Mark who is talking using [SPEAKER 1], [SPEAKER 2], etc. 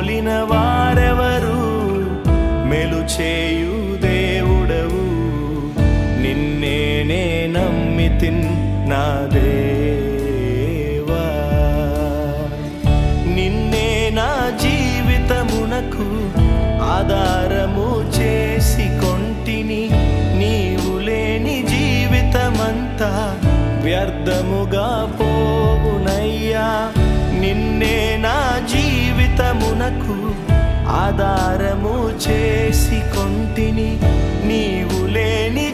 [SPEAKER 1] పోలిన వారెవరు? మేలు చేయు దేవుడవు, నిన్నే నమ్మితిన్ నా దేవా. నిన్నే నా జీవితమునకు ఆధారము చేసి కొంటిని. నీవు లేని జీవితమంతా వ్యర్థముగా పోవునయ్యా. నిన్నే నా జీవితమునకు ఆధారము చేసి కొంటిని. నీవు లేని